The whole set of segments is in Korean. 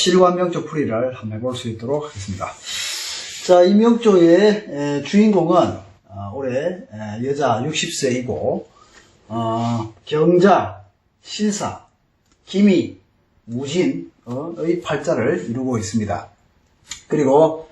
실과 명조 풀이를 한번 해볼 수 있도록 하겠습니다. 자, 이 명조의 주인공은 올해 여자 60세이고 경자, 신사, 기미, 무진의 팔자를 이루고 있습니다. 그리고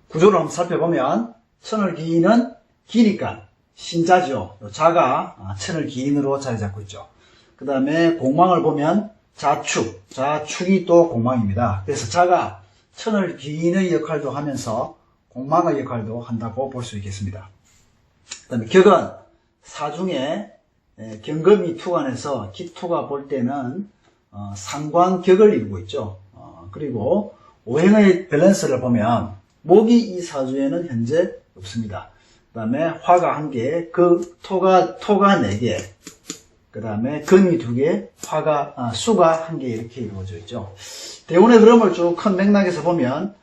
구조를 한번 살펴보면 천을 기인은 기니까 신자죠. 자가 천을 기인으로 자리 잡고 있죠. 그 다음에 공망을 보면 자축이 또 공망입니다. 그래서 자가 천을 기인의 역할도 하면서 공망의 역할도 한다고 볼 수 있겠습니다. 그 다음에 격은 사중에 경금이 투관해서 기토가 볼 때는 상관격을 이루고 있죠. 그리고 오행의 밸런스를 보면 목이 이 사주에는 현재 없습니다. 그 다음에 화가 1개, 토가 4개, 그 다음에 금이 2개, 수가 1개 이렇게 이루어져 있죠. 대운의 흐름을 쭉 큰 맥락에서 보면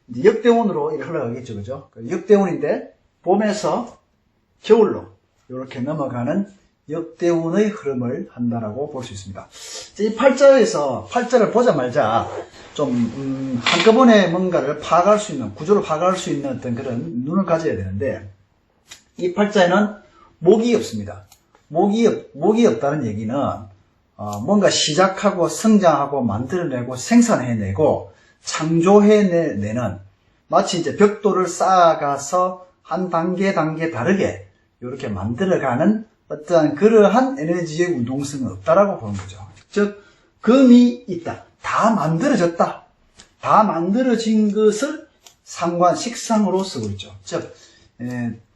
이제 역대운으로 이렇게 흘러가겠죠. 그죠? 역대운인데 봄에서 겨울로 이렇게 넘어가는 역대운의 흐름을 한다라고 볼 수 있습니다. 이 팔자에서 팔자를 보자마자 좀 한꺼번에 뭔가를 파악할 수 있는, 구조를 파악할 수 있는 어떤 그런 눈을 가져야 되는데 이 팔자에는 목이 없습니다. 목이 없다는 얘기는 뭔가 시작하고 성장하고 만들어내고 생산해내고 창조해내는 마치 이제 벽돌을 쌓아가서 한 단계 다르게 이렇게 만들어가는 어떠한 그러한 에너지의 운동성은 없다라고 보는 거죠. 즉 금이 있다. 다 만들어졌다. 다 만들어진 것을 상관, 식상으로 쓰고 있죠. 즉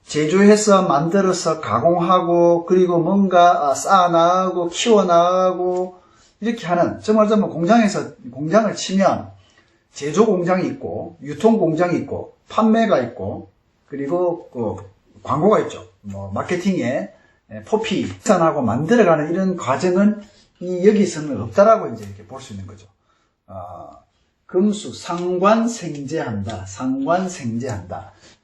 제조해서 만들어서 가공하고 그리고 뭔가 쌓아나가고 키워나가고 이렇게 하는, 정말로 공장에서 공장을 치면 제조 공장이 있고 유통 공장이 있고 판매가 있고 그리고 광고가 있죠. 마케팅에 포피 생산하고 만들어가는 이런 과정은 여기서는 없다라고 이제 이렇게 볼 수 있는 거죠. 금수 상관생재한다.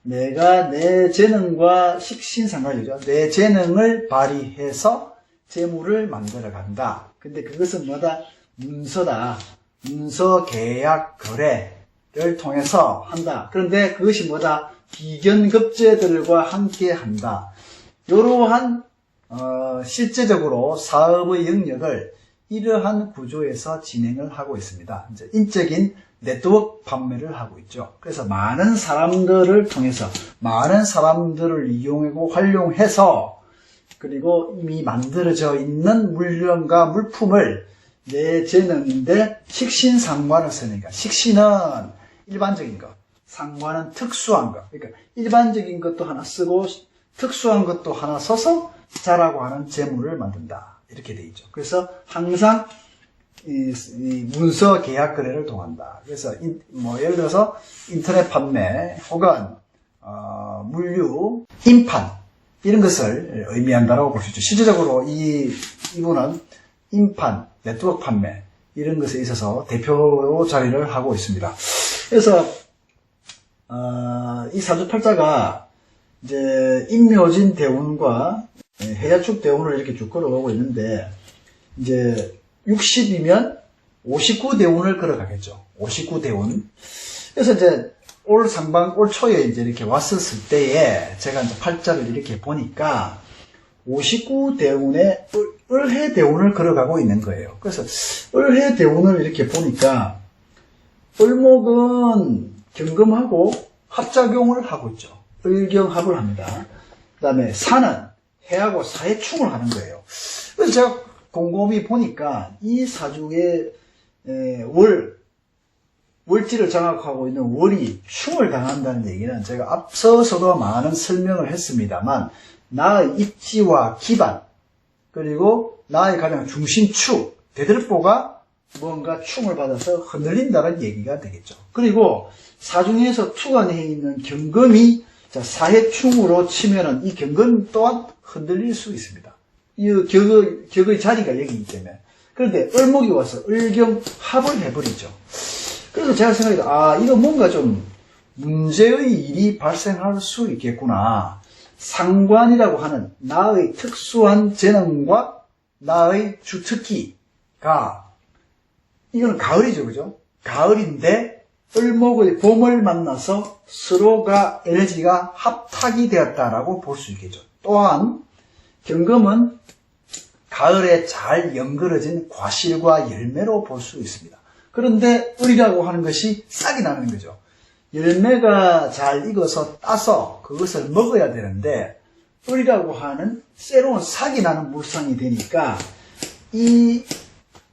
내가 내 재능과 식신상관이죠. 내 재능을 발휘해서 재물을 만들어 간다. 근데 그것은 뭐다? 문서다. 문서, 계약, 거래를 통해서 한다. 그런데 그것이 뭐다? 비견급제들과 함께 한다. 이러한 실제적으로 사업의 영역을 이러한 구조에서 진행을 하고 있습니다. 이제 인적인 네트워크 판매를 하고 있죠. 그래서 많은 사람들을 통해서 많은 사람들을 이용하고 활용해서 그리고 이미 만들어져 있는 물건과 물품을 내 재능인데 식신상관을 쓰니까 식신은 일반적인 것, 상관은 특수한 것. 그러니까 일반적인 것도 하나 쓰고 특수한 것도 하나 써서 자라고 하는 재물을 만든다. 이렇게 돼 있죠. 그래서 항상 이 문서 계약 거래를 통한다. 그래서 예를 들어서 인터넷 판매 혹은 물류, 인판 이런 것을 의미한다라고 볼 수 있죠. 실제적으로 이분은 인판, 네트워크 판매 이런 것에 있어서 대표 자리를 하고 있습니다. 그래서 이 사주팔자가 이제 인묘진 대운과 해자축 대운을 이렇게 쭉 걸어가고 있는데 이제 60이면 59 대운을 걸어가겠죠. 59 대운. 그래서 이제 올 초에 이제 이렇게 왔었을 때에 제가 이제 팔자를 이렇게 보니까 59 대운에 을해 대운을 걸어가고 있는 거예요. 그래서 을해 대운을 이렇게 보니까 을목은 경금하고 합작용을 하고 있죠. 을경합을 합니다. 그 다음에 사는 해하고 사해충을 하는 거예요. 그래서 제가 곰곰이 보니까 이 사주의 월지를 장악하고 있는 월이 충을 당한다는 얘기는 제가 앞서서도 많은 설명을 했습니다만 나의 입지와 기반 그리고 나의 가장 중심축 대들보가 뭔가 충을 받아서 흔들린다는 얘기가 되겠죠. 그리고 사중에서 투관해 있는 경금이 사해충으로 치면은 이 경금 또한 흔들릴 수 있습니다. 이 격의 자리가 여기이기 때문에. 그런데 을목이 와서 을경합을 해버리죠. 그래서 제가 생각해도 이거 뭔가 좀 문제의 일이 발생할 수 있겠구나. 상관이라고 하는 나의 특수한 재능과 나의 주특기가 이거는 가을이죠, 그죠? 가을인데 을목의 봄을 만나서 서로가 에너지가 합탁이 되었다라고 볼 수 있겠죠. 또한 경금은 가을에 잘 연그러진 과실과 열매로 볼 수 있습니다. 그런데 을이라고 하는 것이 싹이 나는 거죠. 열매가 잘 익어서 따서 그것을 먹어야 되는데 을이라고 하는 새로운 싹이 나는 물상이 되니까 이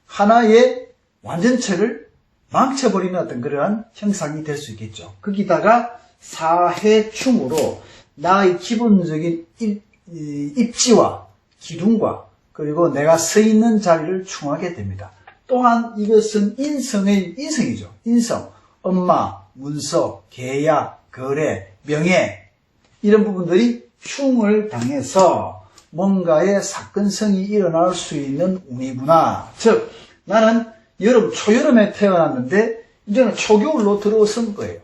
하나의 완전체를 망쳐버리는 어떤 그러한 형상이 될 수 있겠죠. 거기다가 사해충으로 나의 기본적인 입지와 기둥과 그리고 내가 서 있는 자리를 충하게 됩니다. 또한 이것은 인성이죠. 인성, 엄마, 문서, 계약, 거래, 명예 이런 부분들이 충을 당해서 뭔가의 사건성이 일어날 수 있는 운이구나. 즉 나는 초여름에 태어났는데 이제는 초겨울로 들어선 거예요.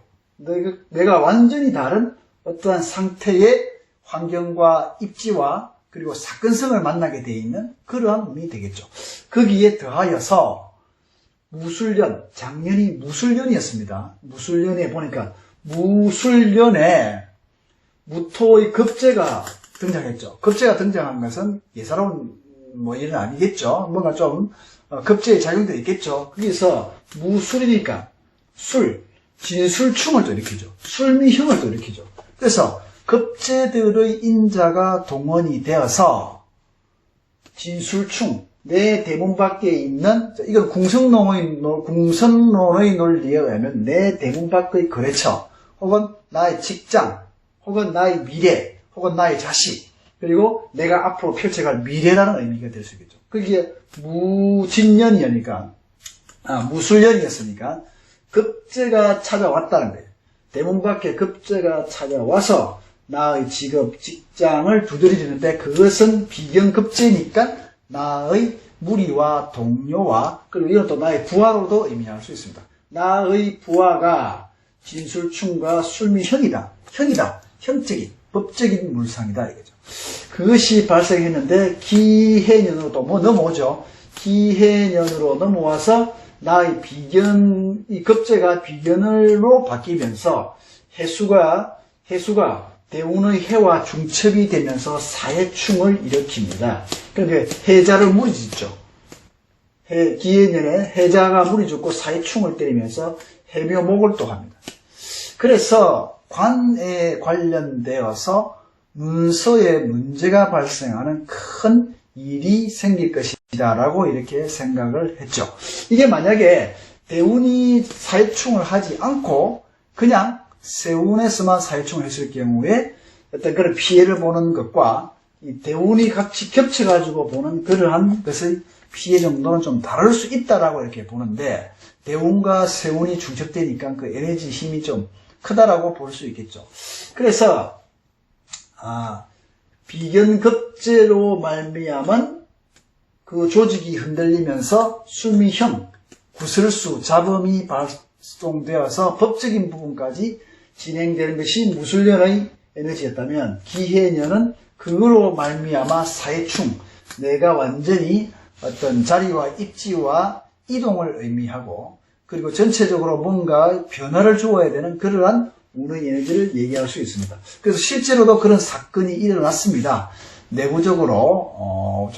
내가 완전히 다른 어떠한 상태의 환경과 입지와 그리고 사건성을 만나게 돼 있는 그러한 운이 되겠죠. 거기에 더하여서 무술년, 작년이 무술년이었습니다. 무술년에 보니까 무술년에 무토의 급제가 등장했죠. 급제가 등장한 것은 예사로운 일은 아니겠죠. 뭔가 좀 급제의 작용도 있겠죠. 거기서 무술이니까 진술충을 또 일으키죠. 술미형을 또 일으키죠. 그래서 급제들의 인자가 동원이 되어서 진술충, 내 대문 밖에 있는, 이건 궁성론의 논리에 의하면 내 대문 밖의 거래처, 혹은 나의 직장, 혹은 나의 미래, 혹은 나의 자식, 그리고 내가 앞으로 펼쳐갈 미래라는 의미가 될 수 있겠죠. 그게 무술년이었으니까 급제가 찾아왔다는 거예요. 대문 밖에 급제가 찾아와서 나의 직업, 직장을 두드리는데 그것은 비경급제니까 나의 무리와 동료와 그리고 이건 또 나의 부하로도 의미할 수 있습니다. 나의 부하가 진술충과 술미형이다. 형적인, 법적인 물상이다 이거죠. 그것이 발생했는데 기해년으로 또 넘어오죠. 기해년으로 넘어와서 나의 이 급제가 비견으로 바뀌면서 해수가 대운의 해와 중첩이 되면서 사해충을 일으킵니다. 그런데 해자를 무리짓죠. 기해년에 해자가 무리짓고 사해충을 때리면서 해묘목을 또 합니다. 그래서 관에 관련되어서 문서에 문제가 발생하는 큰 일이 생길 것이다 라고 이렇게 생각을 했죠. 이게 만약에 대운이 사해충을 하지 않고 그냥 세운에서만 사해충을 했을 경우에 어떤 그런 피해를 보는 것과 이 대운이 같이 겹쳐가지고 보는 그러한 것의 피해 정도는 좀 다를 수 있다라고 이렇게 보는데 대운과 세운이 중첩되니까 그 에너지 힘이 좀 크다라고 볼 수 있겠죠. 그래서 비견급제로 말미암은 그 조직이 흔들리면서 술미형, 구설수, 잡음이 발동되어서 법적인 부분까지 진행되는 것이 무술년의 에너지였다면 기해년은 그걸로 말미암아 사해충, 내가 완전히 어떤 자리와 입지와 이동을 의미하고 그리고 전체적으로 뭔가 변화를 주어야 되는 그러한 운의 에너지를 얘기할 수 있습니다. 그래서 실제로도 그런 사건이 일어났습니다. 내부적으로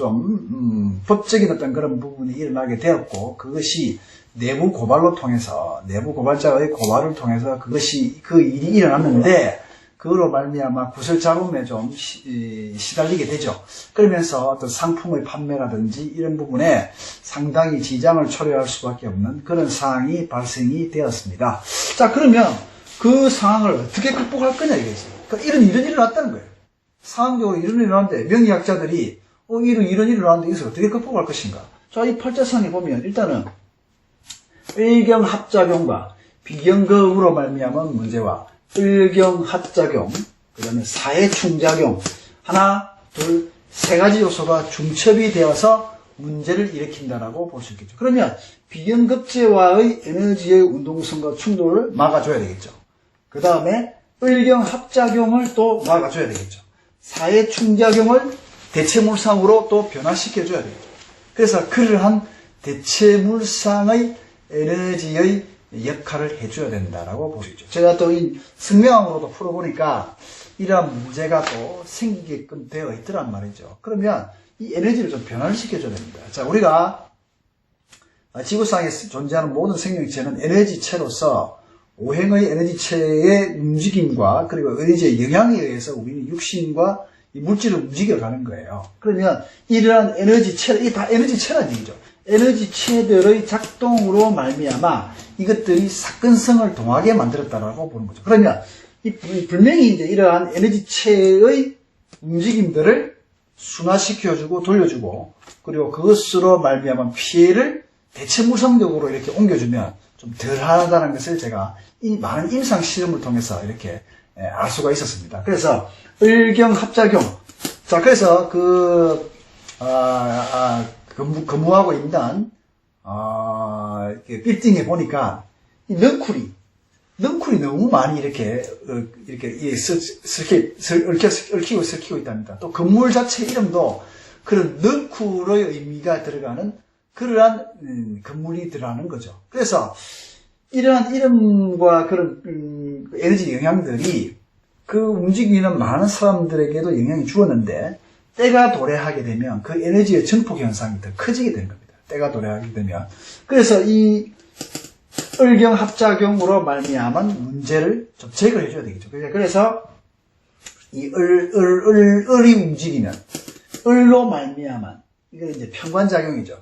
법적인 어떤 그런 부분이 일어나게 되었고 그것이 내부 고발로 통해서 내부 고발자의 고발을 통해서 그것이 그 일이 일어났는데 그거로 말미암아 구설 잡음에 좀 시달리게 되죠. 그러면서 어떤 상품의 판매라든지 이런 부분에 상당히 지장을 초래할 수밖에 없는 그런 상황이 발생이 되었습니다. 자, 그러면 그 상황을 어떻게 극복할 거냐 이거지. 그러니까 이런 일이 일어났다는 거예요. 상황적으로 이런 일이 일어났는데 명리학자들이 이런 일이 일어났는데 이것을 어떻게 극복할 것인가. 자, 이 팔자상에 보면 일단은 을경합작용과 비경급으로 말미암은 문제와 을경합작용, 그 다음에 사해충작용 하나, 둘, 세 가지 요소가 중첩이 되어서 문제를 일으킨다라고 볼 수 있겠죠. 그러면 비경급제와의 에너지의 운동성과 충돌을 막아줘야 되겠죠. 그 다음에 을경합작용을 또 막아줘야 되겠죠. 사해충작용을 대체물상으로 또 변화시켜줘야 되겠죠. 그래서 그러한 대체물상의 에너지의 역할을 해줘야 된다라고 볼 수 있죠. 제가 또 이 승명항으로도 풀어보니까 이러한 문제가 또 생기게끔 되어 있더란 말이죠. 그러면 이 에너지를 좀 변화를 시켜줘야 됩니다. 자, 우리가 지구상에 존재하는 모든 생명체는 에너지체로서 오행의 에너지체의 움직임과 그리고 에너지의 영향에 의해서 우리는 육신과 이 물질을 움직여가는 거예요. 그러면 이러한 에너지체, 이게 다 에너지체라는 얘기죠. 에너지체들의 작동으로 말미암아 이것들이 사건성을 동하게 만들었다라고 보는 거죠. 그러면 분명히 이제 이러한 에너지체의 움직임들을 순화시켜주고 돌려주고 그리고 그것으로 말미암은 피해를 대체무상적으로 이렇게 옮겨주면 좀 덜하다는 것을 제가 이 많은 임상 실험을 통해서 이렇게 알 수가 있었습니다. 그래서 을경합작용. 자, 그래서 근무하고 있는 빌딩에 보니까 이 넝쿨이 너무 많이 이렇게 얽히고 설키고 있답니다. 또 건물 자체 이름도 그런 넝쿨의 의미가 들어가는 그러한 건물이 들어가는 거죠. 그래서 이러한 이름과 그런 에너지 영향들이 그 움직이는 많은 사람들에게도 영향이 주었는데 때가 도래하게 되면 그 에너지의 증폭 현상이 더 커지게 되는 겁니다. 때가 도래하게 되면. 그래서 이 을경합작용으로 말미암은 문제를 좀 제거해 줘야 되겠죠. 그래서 이 을이 움직이는 을로 말미암은 이건 이제 편관작용이죠.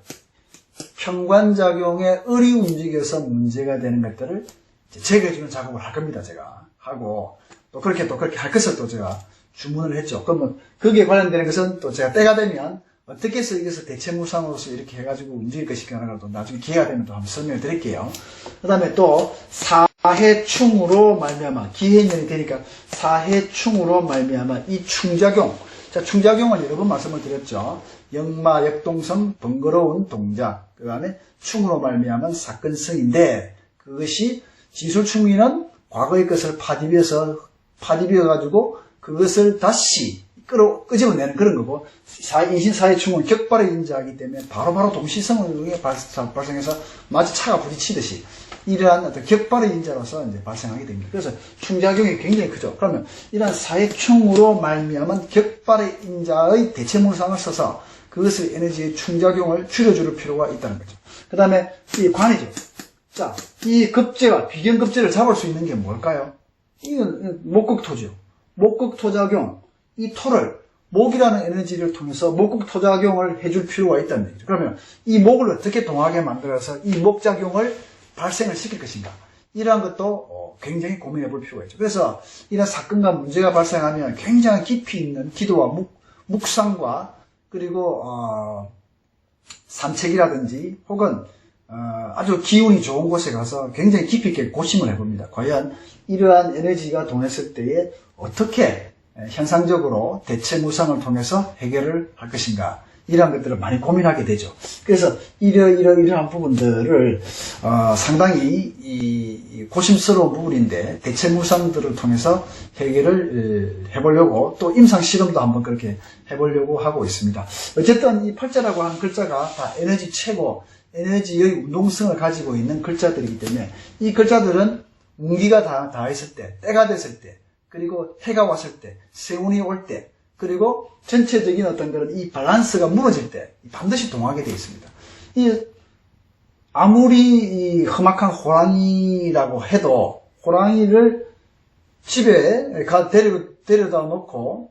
편관작용에 을이 움직여서 문제가 되는 것들을 제거해 주는 작업을 할 겁니다. 제가 하고 또 그렇게 할 것을 또 제가 주문을 했죠. 그러면 거기에 관련되는 것은 또 제가 때가 되면 어떻게 해서 이것을 대체무상으로서 이렇게 해가지고 움직일 것인가를 또 나중에 기회가 되면 또 한번 설명을 드릴게요. 그 다음에 또 사해충으로 말미암아 기해인연이 되니까 사해충으로 말미암아 이 충작용. 자, 충작용은 여러 번 말씀을 드렸죠. 역마, 역동성, 번거로운 동작. 그 다음에 충으로 말미암은 사건성인데 그것이 지술충위는 과거의 것을 파디벼가지고 그것을 다시 끄집어내는 그런 거고 인신사회충은 격발을 인지하기 때문에 바로바로 동시성을 발생해서 마치 차가 부딪히듯이 이러한 어떤 격발의 인자로서 이제 발생하게 됩니다. 그래서 충작용이 굉장히 크죠. 그러면 이러한 사회충으로 말미암은 격발의 인자의 대체물상을 써서 그것을 에너지의 충작용을 줄여줄 필요가 있다는 거죠. 그 다음에 이 관이죠. 자, 이 급제와 비견급제를 잡을 수 있는 게 뭘까요? 이건 목극토죠. 목극토작용. 이 토를 목이라는 에너지를 통해서 목극토작용을 해줄 필요가 있다는 얘기죠. 그러면 이 목을 어떻게 동하게 만들어서 이 목작용을 발생을 시킬 것인가. 이러한 것도 굉장히 고민해 볼 필요가 있죠. 그래서 이런 사건과 문제가 발생하면 굉장히 깊이 있는 기도와 묵상과 그리고 산책이라든지 혹은 아주 기운이 좋은 곳에 가서 굉장히 깊이 있게 고심을 해봅니다. 과연 이러한 에너지가 동했을 때에 어떻게 현상적으로 대체무상을 통해서 해결을 할 것인가 이러한 것들을 많이 고민하게 되죠. 그래서 이러한 부분들을 상당히 이 고심스러운 부분인데 대체무상들을 통해서 해결을 해보려고 또 임상실험도 한번 그렇게 해보려고 하고 있습니다. 어쨌든 이 팔자라고 하는 글자가 다 에너지체고 에너지의 운동성을 가지고 있는 글자들이기 때문에 이 글자들은 운기가 다 했을 때, 때가 됐을 때, 그리고 해가 왔을 때, 세운이 올 때, 그리고 전체적인 어떤 그런 이 밸런스가 무너질 때 반드시 동하게 되어 있습니다. 아무리 험악한 호랑이라고 해도 호랑이를 집에 데려다 놓고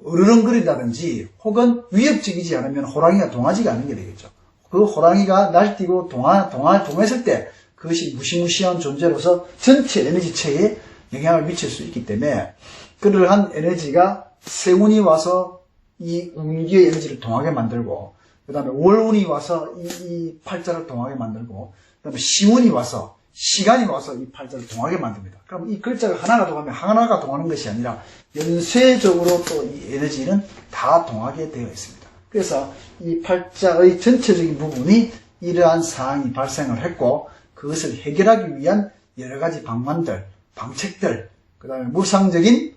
으르렁거린다든지 혹은 위협적이지 않으면 호랑이가 동하지가 않는 게 되겠죠. 그 호랑이가 날뛰고 동했을 때 그것이 무시무시한 존재로서 전체 에너지체에 영향을 미칠 수 있기 때문에 그러한 에너지가 세운이 와서 이 운기의 에너지를 동하게 만들고 그 다음에 월운이 와서 이 팔자를 동하게 만들고 그 다음에 시운이 와서 시간이 와서 이 팔자를 동하게 만듭니다. 그럼 이 글자가 하나가 동하면 하나가 동하는 것이 아니라 연쇄적으로 또 이 에너지는 다 동하게 되어 있습니다. 그래서 이 팔자의 전체적인 부분이 이러한 사항이 발생을 했고 그것을 해결하기 위한 여러 가지 방안들, 방책들, 그 다음에 무상적인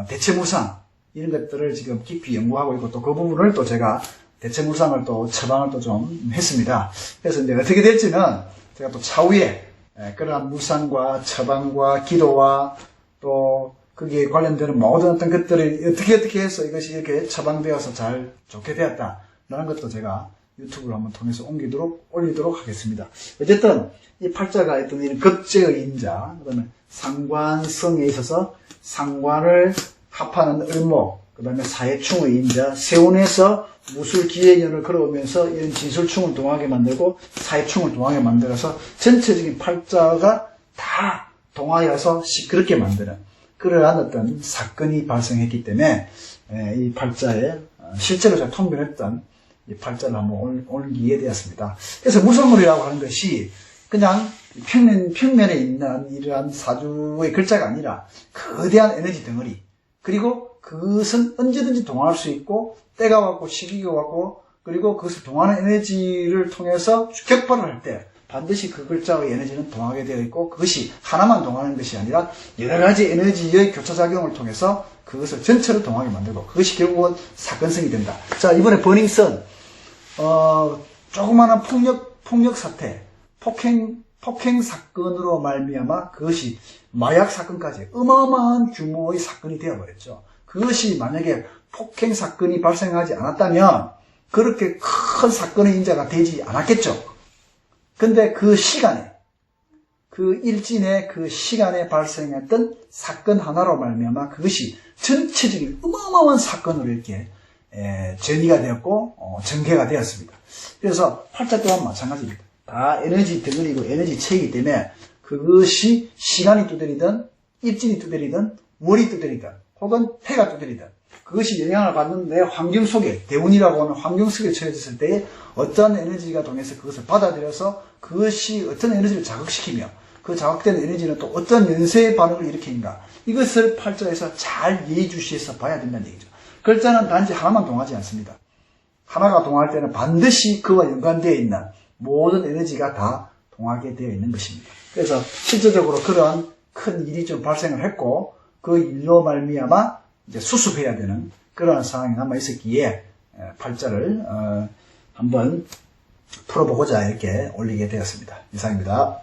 대체무상 이런 것들을 지금 깊이 연구하고 있고 또 그 부분을 또 제가 대체무상을 또 처방을 또 좀 했습니다. 그래서 이제 어떻게 될지는 제가 또 차후에 그러한 무상과 처방과 기도와 또 거기에 관련되는 모든 어떤 것들을 어떻게 해서 이것이 이렇게 처방되어서 잘 좋게 되었다라는 것도 제가 유튜브를 한번 통해서 올리도록 하겠습니다. 어쨌든 이 팔자가 어떤 이런 급제의 인자, 그다음에 상관성에 있어서 상관을 합하는 을목, 그 다음에 사해충의 인자, 세운에서 무술기해년을 걸어오면서 이런 진술충을 동하게 만들고 사해충을 동하게 만들어서 전체적인 팔자가 다 동하여서 시끄럽게 만드는 그러한 어떤 사건이 발생했기 때문에 이 팔자에 실제로 제가 통변했던 이 팔자를 한번 옮기게 되었습니다. 그래서 무성물이라고 하는 것이 그냥 평면에 있는 이러한 사주의 글자가 아니라 거대한 에너지 덩어리, 그리고 그것은 언제든지 동화할 수 있고 때가 왔고 시기가 왔고 그리고 그것을 동화하는 에너지를 통해서 격발을 할 때 반드시 그 글자의 에너지는 동하게 되어 있고 그것이 하나만 동하는 것이 아니라 여러 가지 에너지의 교차작용을 통해서 그것을 전체를 동하게 만들고 그것이 결국은 사건성이 된다. 자, 이번에 버닝썬 조그마한 폭력 사태, 폭행 사건으로 말미암아 그것이 마약 사건까지 어마어마한 규모의 사건이 되어버렸죠. 그것이 만약에 폭행 사건이 발생하지 않았다면 그렇게 큰 사건의 인자가 되지 않았겠죠. 근데 그 시간에, 그 일진의 그 시간에 발생했던 사건 하나로 말미암아 그것이 전체적인 어마어마한 사건으로 이렇게 전이가 되었고 전개가 되었습니다. 그래서 팔자 또한 마찬가지입니다. 다 에너지 덩어리고 에너지 체이기 때문에 그것이 시간이 두드리든 입진이 두드리든 월이 두드리든 혹은 해가 두드리든 그것이 영향을 받는데 환경 속에 대운이라고 하는 환경 속에 처해졌을 때에 어떤 에너지가 동해서 그것을 받아들여서 그것이 어떤 에너지를 자극시키며 그 자극된 에너지는 또 어떤 연쇄의 반응을 일으키는가 이것을 팔자에서 잘 예의주시해서 봐야 된다는 얘기죠. 글자는 단지 하나만 동하지 않습니다. 하나가 동할 때는 반드시 그와 연관되어 있는 모든 에너지가 다 동하게 되어 있는 것입니다. 그래서 실제적으로 그런 큰 일이 좀 발생을 했고 그 일로 말미암아 이제 수습해야 되는 그런 상황이 남아 있었기에 팔자를 한번 풀어보고자 이렇게 올리게 되었습니다. 이상입니다.